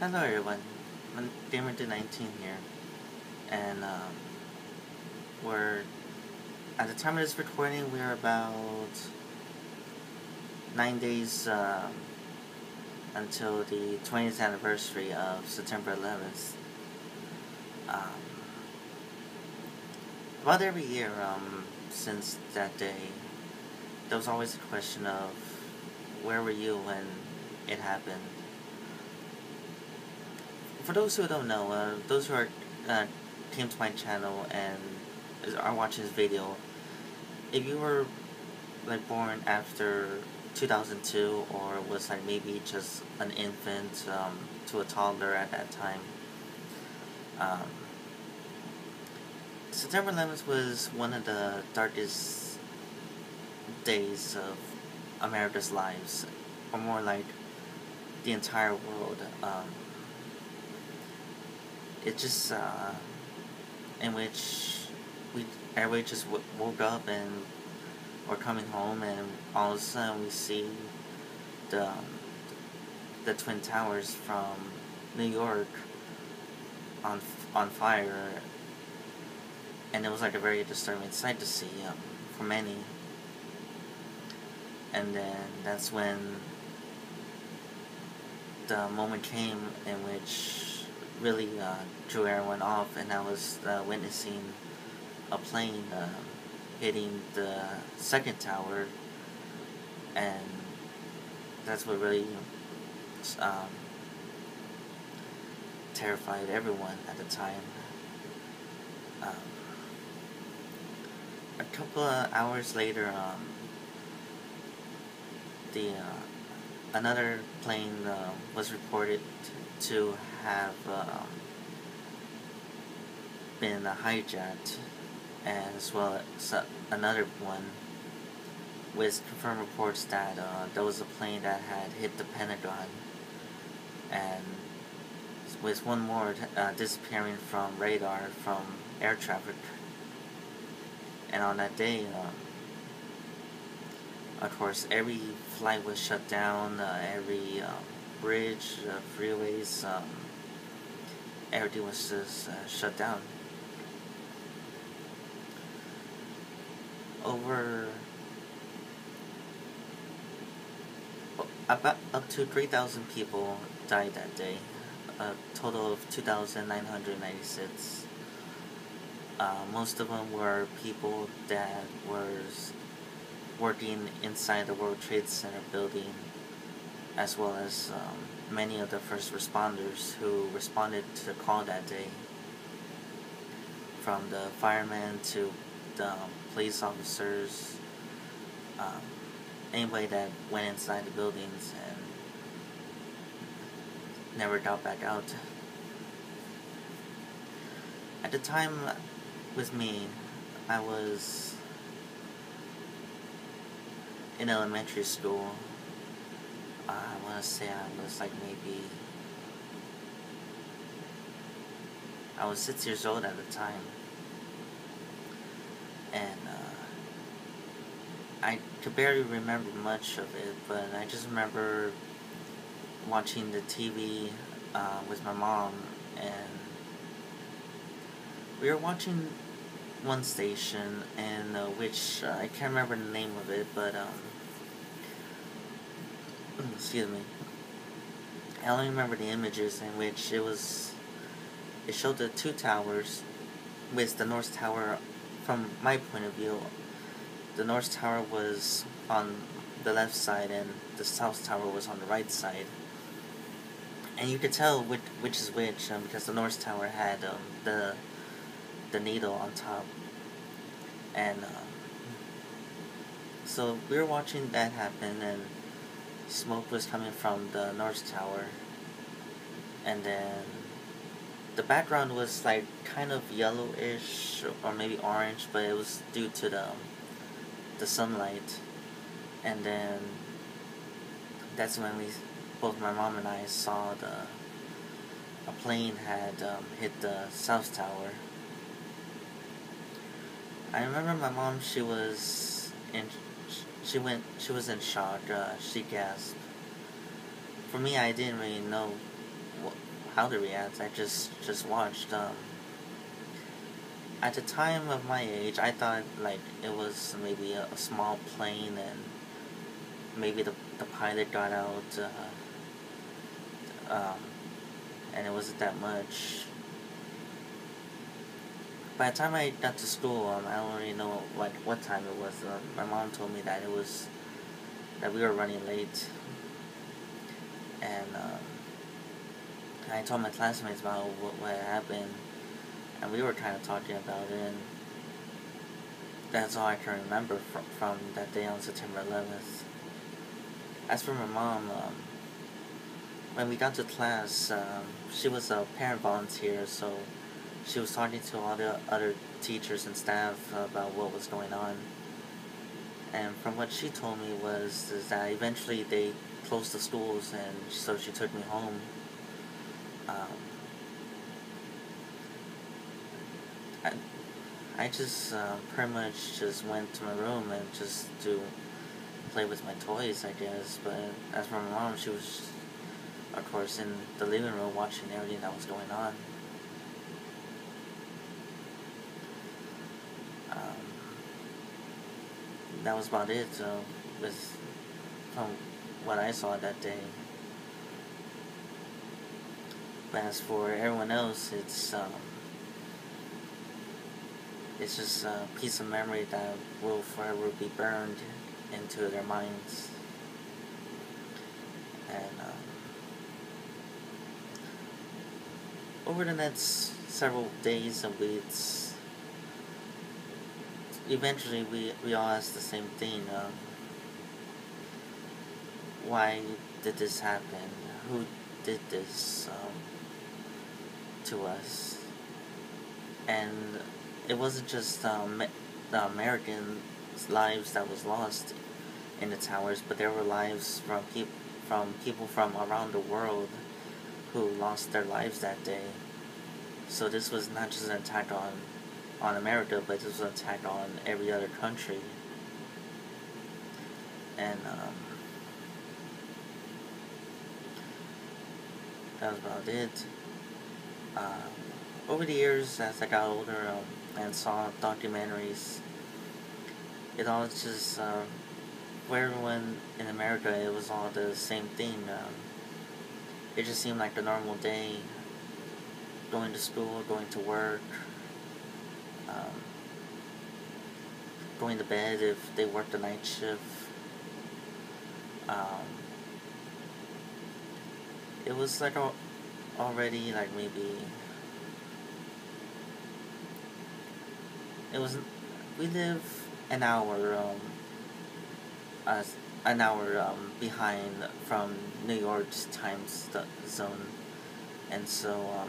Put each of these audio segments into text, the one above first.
Hello everyone, I'm Gamer19 here, and we're, at the time of this recording, we're about 9 days until the 20th anniversary of September 11th. Um, about every year since that day, there was always a question of where were you when it happened. For those who don't know, those who are came to my channel and are watching this video, if you were like born after 2002 or was like maybe just an infant to a toddler at that time, um, September 11th was one of the darkest days of America's lives, or more like the entire world. It just in which everybody just woke up and were coming home, and all of a sudden we see the the Twin Towers from New York on fire, and it was like a very disturbing sight to see for many. And then that's when the moment came in which really drew everyone off, and I was witnessing a plane hitting the second tower, and that's what really um, terrified everyone at the time. A couple of hours later, the another plane was reported to have been hijacked, as well as another one with confirmed reports that there was a plane that had hit the Pentagon, and with one more disappearing from radar from air traffic. And on that day, of course, every flight was shut down, every bridge, freeways, everything was just shut down. Over about up to 3,000 people died that day, a total of 2,996. Most of them were people that were working inside the World Trade Center building, as well as many of the first responders who responded to the call that day, from the firemen to the police officers, anybody that went inside the buildings and never got back out. At the time, with me, I was in elementary school. I want to say I was like maybe, I was 6 years old at the time, and I could barely remember much of it, but I just remember watching the TV with my mom, and we were watching one station, and which I can't remember the name of it, but excuse me. I only remember the images in which it showed the two towers, with the North Tower, from my point of view, the North Tower was on the left side and the South Tower was on the right side. And you could tell which is which, because the North Tower had the needle on top. And so we were watching that happen, and smoke was coming from the North Tower, and then the background was like kind of yellowish or maybe orange, but it was due to the sunlight. And then that's when both my mom and I saw a plane had hit the South Tower. I remember my mom, she was in shock, she gasped. For me, I didn't really know how to react. I just watched. At the time of my age, I thought like it was maybe a small plane, and maybe the pilot got out, um, and it wasn't that much. By the time I got to school, I don't really know what time it was. My mom told me that it was that we were running late, and I told my classmates about what happened, and we were kind of talking about it, and that's all I can remember from that day on September 11th. As for my mom, when we got to class, she was a parent volunteer, so she was talking to all the other teachers and staff about what was going on. And from what she told me is that eventually they closed the schools, and so she took me home. Um, I, I just pretty much just went to my room and just to play with my toys, I guess. But as for my mom, she was, of course, in the living room watching everything that was going on. That was about it. With from what I saw that day. But as for everyone else, it's just a piece of memory that will forever be burned into their minds. And over the next several days and weeks, eventually we all asked the same thing. Why did this happen? Who did this to us? And it wasn't just the American lives that was lost in the towers, but there were lives from people from around the world who lost their lives that day. So this was not just an attack on America, but this was an attack on every other country. And that was about it. Over the years, as I got older and saw documentaries, it all just for everyone in America, it was all the same thing. It just seemed like a normal day, going to school, going to work, um, going to bed if they worked the night shift. Um, it was like already like maybe it was we live uh, an hour behind from New York's time zone, and so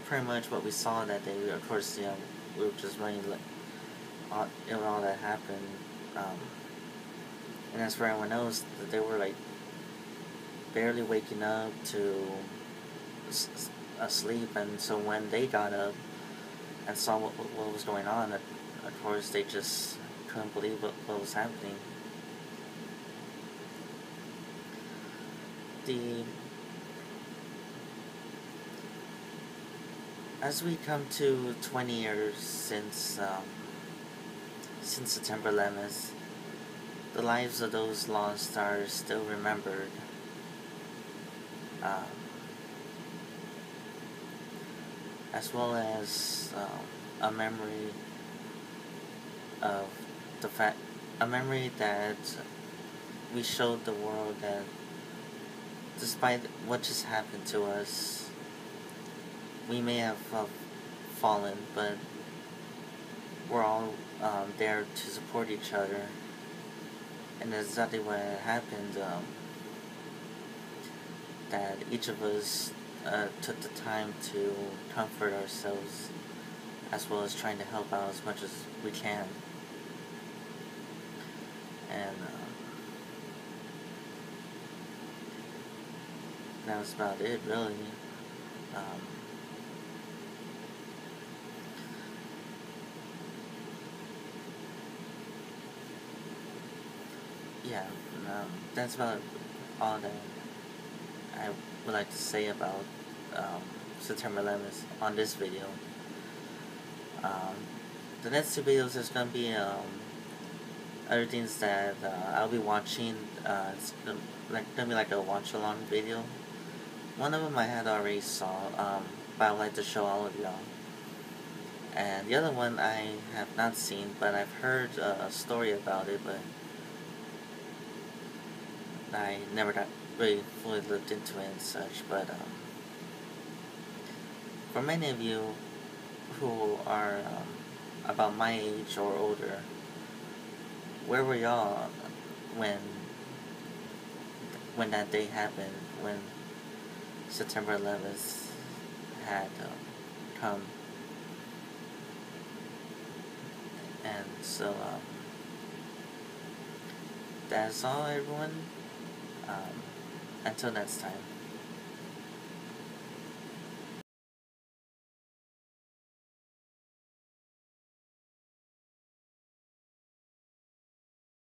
pretty much what we saw that day. Of course, we were just running all that happened, and as for everyone else, they were like barely waking up to asleep, and so when they got up and saw what was going on, of course they just couldn't believe what was happening. The As we come to 20 years since September 11th, the lives of those lost are still remembered. Um, as well as a memory of a memory that we showed the world that despite what just happened to us, we may have fallen, but we're all there to support each other, and that's exactly what happened. That each of us took the time to comfort ourselves, as well as trying to help out as much as we can. And that was about it, really. Um, yeah, that's about all that I would like to say about September 11th on this video. Um, the next two videos is gonna be other things that I'll be watching. It's gonna be like a watch along video. One of them I had already saw, but I would like to show all of y'all. And the other one I have not seen, but I've heard a story about it, but I never got really fully looked into it and such. But for many of you who are about my age or older, where were y'all when that day happened, when September 11th had come? And so that's all, everyone. Until next time.